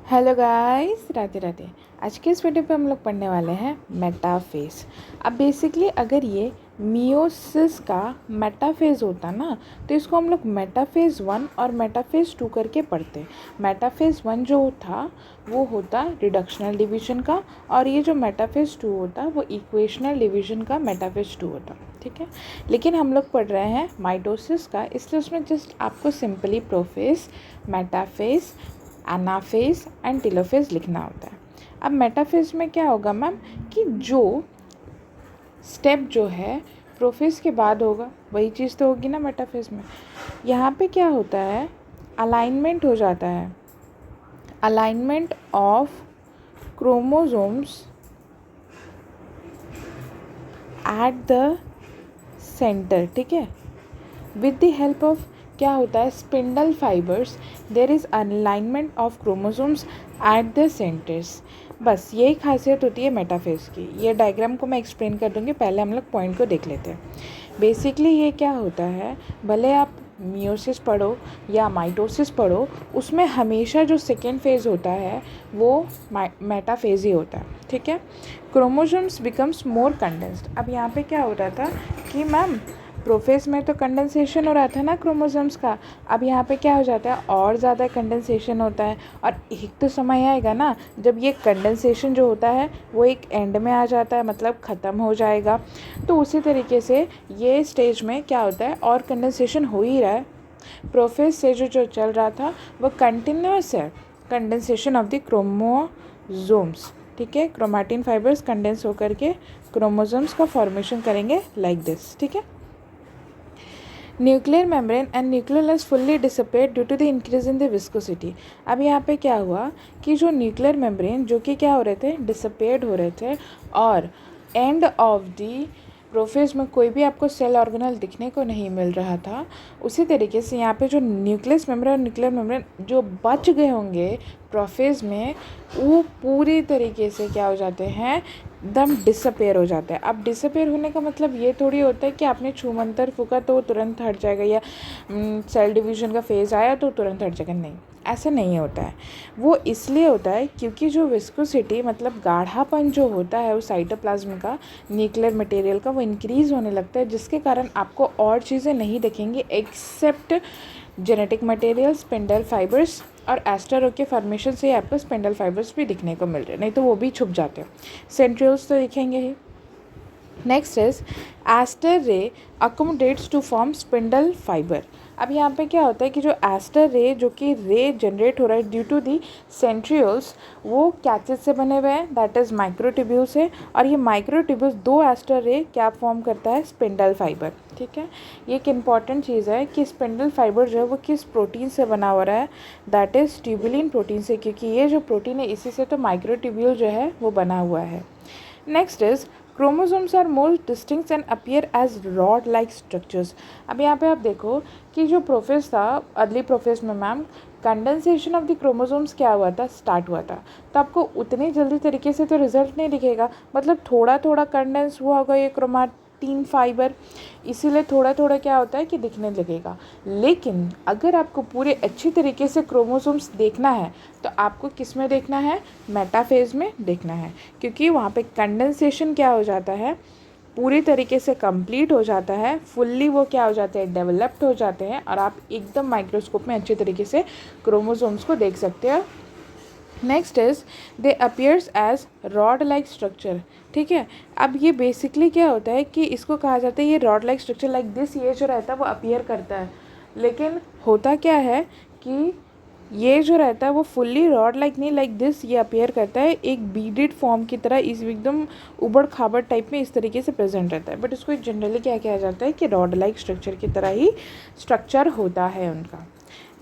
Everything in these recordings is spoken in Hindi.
Hello guys, Radhe Radhe. आज के इस वीडियो पे हम लोग पढ़ने वाले हैं मेटाफेज। अब बेसिकली अगर ये मियोसिस का मेटाफेज होता ना तो इसको हम लोग मेटाफेज 1 और मेटाफेज 2 करके पढ़ते। मेटाफेज 1 जो था वो होता रिडक्शनल डिवीजन का, और ये जो मेटाफेज 2 होता वो इक्वेशनल डिवीजन का मेटाफेज 2 होता। ठीक है, लेकिन हम लोग पढ़ रहे हैं माइटोसिस का, इसलिए उसमें जस्ट आपको simply prophase, metaphase, anaphase and telophase लिखना होता है। अब मेटाफेज में क्या होगा मैम कि जो स्टेप जो है प्रोफेज के बाद होगा वही चीज़ तो होगी ना मेटाफेज में। यहाँ पे क्या होता है, अलाइनमेंट हो जाता है, alignment of chromosomes at the centre. ठीक है, विद द हेल्प ऑफ क्या होता है spindle fibres there is alignment of chromosomes at the centres. बस यही खासियत होती है मेटाफेज की। ये डायग्राम को मैं एक्सप्लेन कर दूँगी, पहले हम लोग पॉइंट को देख लेते हैं। बेसिकली ये क्या होता है, भले आप मियोसिस पढ़ो या माइटोसिस पढ़ो, उसमें हमेशा जो सेकेंड फेज़ होता है वो मेटाफेज ही होता है। ठीक है, क्रोमोसोम्स बिकम्स मोर कंडेंस्ड। अब यहाँ पे क्या हो रहा था कि मैम प्रोफेज में तो कंडेंसेशन हो रहा था ना क्रोमोसोम्स का, अब यहाँ पे क्या हो जाता है और ज़्यादा कंडेंसेशन होता है। और एक तो समय आएगा ना जब ये कंडेंसेशन जो होता है वो एक एंड में आ जाता है, मतलब ख़त्म हो जाएगा। तो उसी तरीके से ये स्टेज में क्या होता है और कंडेंसेशन हो ही रहा है। प्रोफेज से जो चल रहा था वो कंटिन्यूस है, कंडेंसेशन ऑफ द क्रोमोसोम्स। ठीक है, क्रोमैटिन फाइबर्स कंडेंस होकर के क्रोमोसोम्स का फॉर्मेशन करेंगे लाइक दिस। ठीक है, nuclear membrane and nucleus fully disappear due to the increase in the viscosity. अब यहाँ पे क्या हुआ कि जो न्यूक्लियर मेम्ब्रेन जो कि क्या हो रहे थे, डिसअपेयर्ड हो रहे थे, और एंड ऑफ द प्रोफेज में कोई भी आपको सेल ऑर्गेनल दिखने को नहीं मिल रहा था। उसी तरीके से यहाँ पे जो न्यूक्लियस मेम्ब्रेन और न्यूक्लियर मेम्ब्रेन जो बच गए होंगे प्रोफेज में, वो पूरी तरीके से क्या हो जाते हैं, एकदम डिसअपेयर हो जाता है। अब डिसअपेयर होने का मतलब ये थोड़ी होता है कि आपने छूमंतर फूका तो तुरंत हट जाएगा, या सेल डिवीजन का फेज़ आया तो तुरंत हट जाएगा, नहीं, ऐसा नहीं होता है। वो इसलिए होता है क्योंकि जो विस्कोसिटी मतलब गाढ़ापन जो होता है उस साइटोप्लाज्म का, न्यूक्लियर मटेरियल का, वो इंक्रीज़ होने लगता है, जिसके कारण आपको और चीज़ें नहीं दिखेंगी except genetic material, spindle fibres, और एस्टर के फॉर्मेशन से आपको स्पिंडल फाइबर्स भी दिखने को मिल रहे हैं, नहीं तो वो भी छुप जाते हैं। सेंट्रियोल्स तो दिखेंगे ही। नेक्स्ट इज एस्टर रे accommodates to form spindle fibre. अब यहाँ पे क्या होता है कि जो एस्टर रे जो कि रे जनरेट हो रहा है ड्यू टू दी सेंट्रियोल्स, वो क्या चीज़ से बने हुए हैं, दैट इज़ माइक्रोट्यूब्यूल से। और ये माइक्रोट्यूब्यूल्स दो एस्टर रे क्या फॉर्म करता है, स्पिंडल फाइबर। ठीक है, ये एक इंपॉर्टेंट चीज़ है कि स्पिंडल फाइबर जो है वो किस प्रोटीन से बना हो रहा है, दैट इज़ ट्यूबुलिन प्रोटीन से, क्योंकि ये जो प्रोटीन है इसी से तो माइक्रोट्यूब्यूल जो है वो बना हुआ है। Next is chromosomes are more distinct and appear as rod like structures. अब यहाँ पे आप देखो कि जो प्रोफेज था, अर्ली प्रोफेज में मैम कंडेंसेशन ऑफ द क्रोमोसोम्स क्या हुआ था, स्टार्ट हुआ था, तो आपको उतनी जल्दी तरीके से तो रिजल्ट नहीं दिखेगा, मतलब थोड़ा थोड़ा कंडेंस हुआ होगा ये क्रोमैटिन फाइबर, इसीलिए थोड़ा थोड़ा क्या होता है कि दिखने लगेगा। लेकिन अगर आपको पूरे अच्छी तरीके से क्रोमोसोम्स देखना है तो आपको किस में देखना है, मेटाफेज में देखना है, क्योंकि वहाँ पे कंडेंसेशन क्या हो जाता है, पूरी तरीके से कंप्लीट हो जाता है, फुल्ली वो क्या हो जाते हैं, डेवलप्ड हो जाते हैं, और आप एकदम माइक्रोस्कोप में अच्छे तरीके से क्रोमोसोम्स को देख सकते हैं। Next is they appears as rod like structure. ठीक है, अब ये बेसिकली क्या होता है कि इसको कहा जाता है ये rod like structure like this, ये जो रहता है वो अपियर करता है, लेकिन होता क्या है कि ये जो रहता है वो फुल्ली रॉड लाइक नहीं, लाइक दिस ये अपियर करता है, एक बीडेड फॉर्म की तरह, इस एकदम उबड़ खाबड़ टाइप में इस तरीके से प्रेजेंट रहता है, बट इसको जनरली क्या किया जाता है कि रॉड लाइक स्ट्रक्चर की तरह ही स्ट्रक्चर होता है उनका।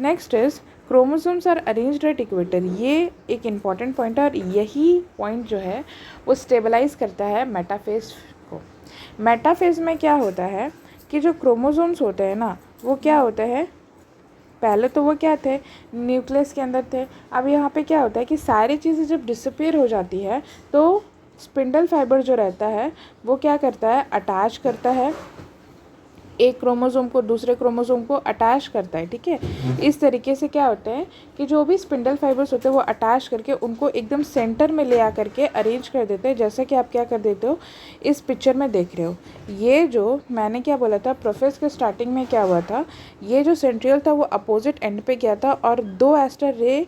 Next is chromosomes are arranged at equator. ये एक इम्पॉर्टेंट पॉइंट है, और यही पॉइंट जो है वो स्टेबलाइज करता है मेटाफेज को। मेटाफेज में क्या होता है कि जो क्रोमोसोम्स होते हैं ना वो क्या होते हैं, पहले तो वो क्या थे, न्यूक्लियस के अंदर थे। अब यहाँ पे क्या होता है कि सारी चीज़ें जब डिसअपेयर हो जाती है तो स्पिंडल फाइबर जो रहता है वो क्या करता है, अटैच करता है एक क्रोमोसोम को दूसरे क्रोमोसोम को अटैच करता है, ठीक है। इस तरीके से क्या होता है कि जो भी स्पिंडल फाइबर्स होते हैं वो अटैच करके उनको एकदम सेंटर में ले आकर के अरेंज कर देते हैं, जैसे कि आप क्या कर देते हो इस पिक्चर में देख रहे हो। ये जो मैंने क्या बोला था प्रोफेस के स्टार्टिंग में क्या हुआ था, ये जो सेंट्रियल था वो अपोजिट एंड पे गया था और दो एस्टर रे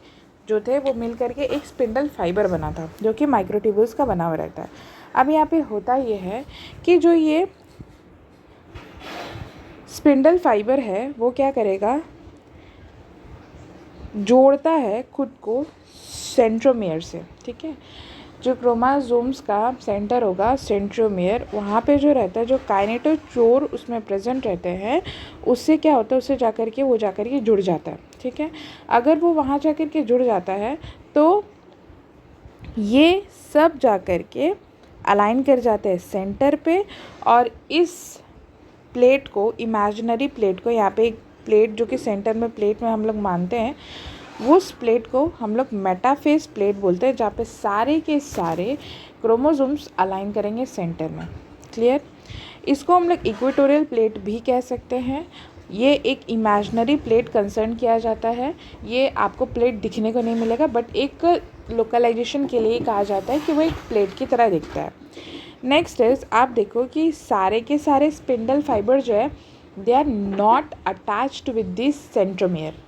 जो थे वो मिल करके एक स्पिंडल फाइबर बना था जो कि माइक्रोट्यूब्यूल्स का बना हुआ रहता है। अब यहाँ पे होता ये है कि जो ये स्पिंडल फाइबर है वो क्या करेगा, जोड़ता है खुद को सेंट्रोमियर से, ठीक है। जो क्रोमोसोम्स का सेंटर होगा सेंट्रोमियर, वहाँ पे जो रहता है जो काइनेटोचोर उसमें प्रेजेंट रहते हैं, उससे क्या होता है उससे जाकर के वो जाकर के जुड़ जाता है, ठीक है। अगर वो वहाँ जाकर के जुड़ जाता है तो ये सब जाकर के अलाइन कर जाते हैं सेंटर पे, और इस प्लेट को, इमेजिनरी प्लेट को, यहाँ पे एक प्लेट जो कि सेंटर में प्लेट में हम लोग मानते हैं, उस प्लेट को हम लोग मेटाफेस प्लेट बोलते हैं, जहाँ पे सारे के सारे क्रोमोसोम्स अलाइन करेंगे सेंटर में। क्लियर? इसको हम लोग इक्वेटोरियल प्लेट भी कह सकते हैं। ये एक इमेजिनरी प्लेट कंसर्न किया जाता है, ये आपको प्लेट दिखने को नहीं मिलेगा, बट एक लोकलाइजेशन के लिए कहा जाता है कि वो एक प्लेट की तरह दिखता है। नेक्स्ट इज, आप देखो कि सारे के सारे स्पिंडल फाइबर जो है they are not attached with this centromere.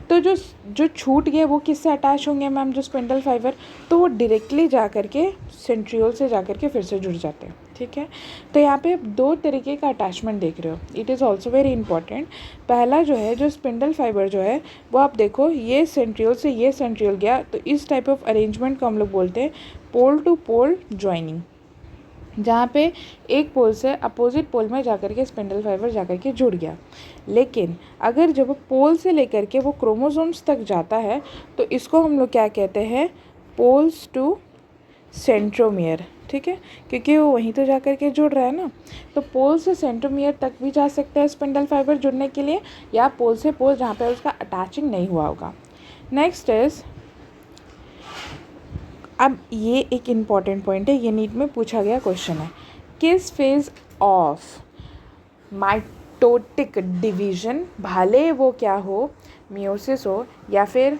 तो जो छूट गए वो किससे अटैच होंगे मैम, जो स्पिंडल फाइबर, तो वो डायरेक्टली जा कर के सेंट्रियोल से जा कर के फिर से जुड़ जाते हैं, ठीक है। तो यहाँ पे आप दो तरीके का अटैचमेंट देख रहे हो, it is also very important. पहला जो है जो स्पिंडल फाइबर जो है वो आप देखो ये सेंट्रियोल से ये सेंट्रियोल गया, तो इस टाइप ऑफ अरेंजमेंट को हम लोग बोलते हैं पोल टू पोल ज्वाइनिंग, जहाँ पे एक पोल से अपोजिट पोल में जाकर के स्पिंडल फाइबर जाकर के जुड़ गया। लेकिन अगर जब वो पोल से लेकर के वो क्रोमोसोम्स तक जाता है तो इसको हम लोग क्या कहते हैं, पोल्स टू सेंट्रोमियर, ठीक है, क्योंकि वो वहीं तो जाकर के जुड़ रहा है ना। तो पोल से सेंट्रोमियर तक भी जा सकता है स्पिंडल फाइबर जुड़ने के लिए, या पोल से पोल जहाँ पे उसका अटैचिंग नहीं हुआ होगा। नेक्स्ट इज, अब ये एक इम्पॉर्टेंट पॉइंट है, ये नीट में पूछा गया क्वेश्चन है, किस फेज ऑफ माइटोटिक डिवीजन, भले वो क्या हो, मियोसिस हो या फिर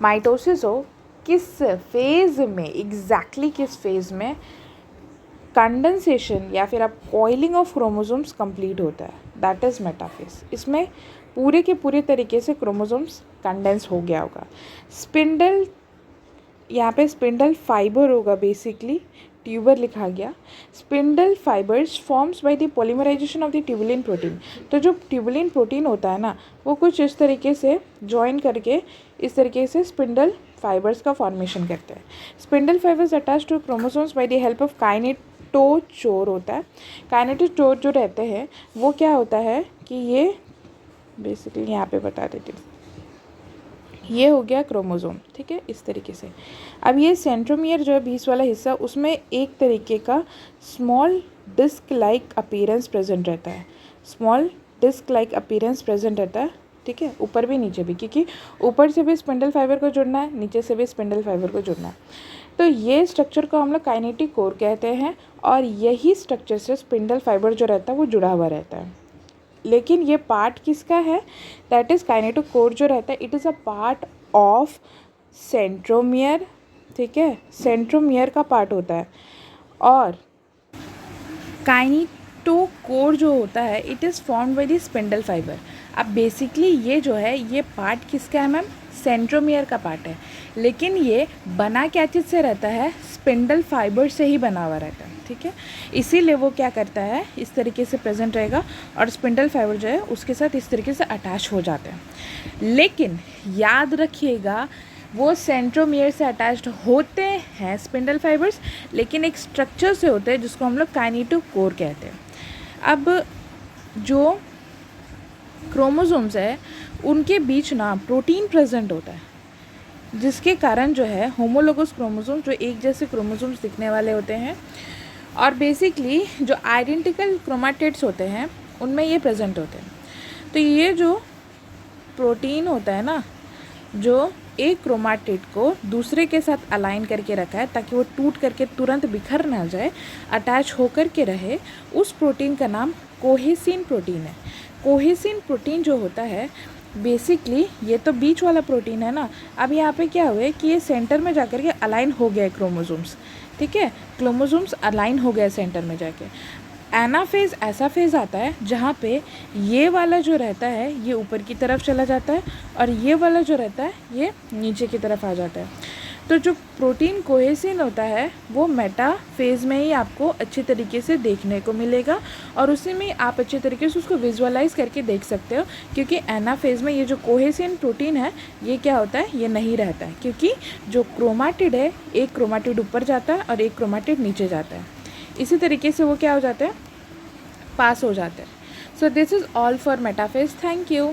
माइटोसिस हो, किस फेज में, एग्जैक्टली किस फेज में कंडेंसेशन या फिर अब कॉइलिंग ऑफ क्रोमोसोम्स कंप्लीट होता है, दैट इज़ मेटाफेज। इसमें पूरे के पूरे तरीके से क्रोमोसोम्स कंडेंस हो गया होगा। स्पिंडल, यहाँ पे स्पिंडल फाइबर होगा, बेसिकली ट्यूबर लिखा गया। Spindle fibres forms by the polymerisation of the tubulin protein. तो जो ट्यूबुलिन प्रोटीन होता है ना, वो कुछ इस तरीके से जॉइन करके इस तरीके से स्पिंडल फाइबर्स का फॉर्मेशन करते हैं। Spindle fibres attach to chromosomes by the help of kinetochore होता है। काइनेटोचोर जो रहते हैं वो क्या होता है कि ये बेसिकली यहाँ पे बता देती हूँ, ये हो गया क्रोमोसोम, ठीक है, इस तरीके से। अब ये सेंट्रोमियर जो है बीच वाला हिस्सा, उसमें एक तरीके का small disc like appearance present रहता है, small disc like appearance present रहता है, ठीक है, ऊपर भी नीचे भी, क्योंकि ऊपर से भी स्पिंडल फाइबर को जुड़ना है, नीचे से भी स्पिंडल फाइबर को जुड़ना है। तो ये स्ट्रक्चर को हम लोग काइनेटिक कोर कहते हैं, और यही स्ट्रक्चर से स्पिंडल फाइबर जो रहता है वो जुड़ा हुआ रहता है। लेकिन ये पार्ट किसका है, दैट इज़ काइनेटोकोर जो रहता है, it is a part of centromere, ठीक है, सेंट्रोमियर का पार्ट होता है। और काइनेटोकोर जो होता है it is formed by the spindle fibre. अब बेसिकली ये जो है ये पार्ट किसका है मैम, सेंट्रोमियर का पार्ट है, लेकिन ये बना क्या चीज़ से रहता है, स्पिंडल फाइबर से ही बना हुआ रहता है, ठीक है। इसीलिए वो क्या करता है, इस तरीके से प्रेजेंट रहेगा और स्पिंडल फाइबर जो है उसके साथ इस तरीके से अटैच हो जाते हैं। लेकिन याद रखिएगा वो सेंट्रोमियर से अटैच्ड होते हैं स्पिंडल फाइबर्स, लेकिन एक स्ट्रक्चर से होते हैं जिसको हम लोग काइनेटोकोर कहते हैं। अब जो क्रोमोसोम्स है उनके बीच ना प्रोटीन प्रेजेंट होता है, जिसके कारण जो है होमोलोगस क्रोमोसोम, जो एक जैसे क्रोमोसोम्स दिखने वाले होते हैं, और बेसिकली जो आइडेंटिकल क्रोमाटिड्स होते हैं उनमें ये प्रेजेंट होते हैं। तो ये जो प्रोटीन होता है ना, जो एक क्रोमाटिड को दूसरे के साथ अलाइन करके रखा है ताकि वो टूट करके तुरंत बिखर ना जाए, अटैच होकर के रहे, उस प्रोटीन का नाम कोहेसिन प्रोटीन है। कोहेसिन प्रोटीन जो होता है बेसिकली ये तो बीच वाला प्रोटीन है ना, अब यहाँ पे क्या हुआ है कि ये सेंटर में जाकर के अलाइन हो गया है क्रोमोसोम्स, ठीक है, क्रोमोसोम्स अलाइन हो गया सेंटर में जाके। एनाफेज ऐसा फेज आता है जहाँ पे ये वाला जो रहता है ये ऊपर की तरफ चला जाता है और ये वाला जो रहता है ये नीचे की तरफ आ जाता है। तो जो प्रोटीन कोहेसिन होता है वो मेटा फेज़ में ही आपको अच्छे तरीके से देखने को मिलेगा और उसी में आप अच्छे तरीके से उसको विजुअलाइज करके देख सकते हो, क्योंकि एना फेज़ में ये जो कोहेसिन प्रोटीन है ये क्या होता है, ये नहीं रहता है, क्योंकि जो क्रोमाटिड है एक क्रोमाटिड ऊपर जाता है और एक क्रोमाटिड नीचे जाता है, इसी तरीके से वो क्या हो जाते हैं, पास हो जाते हैं। So this is all for metaphase. Thank you.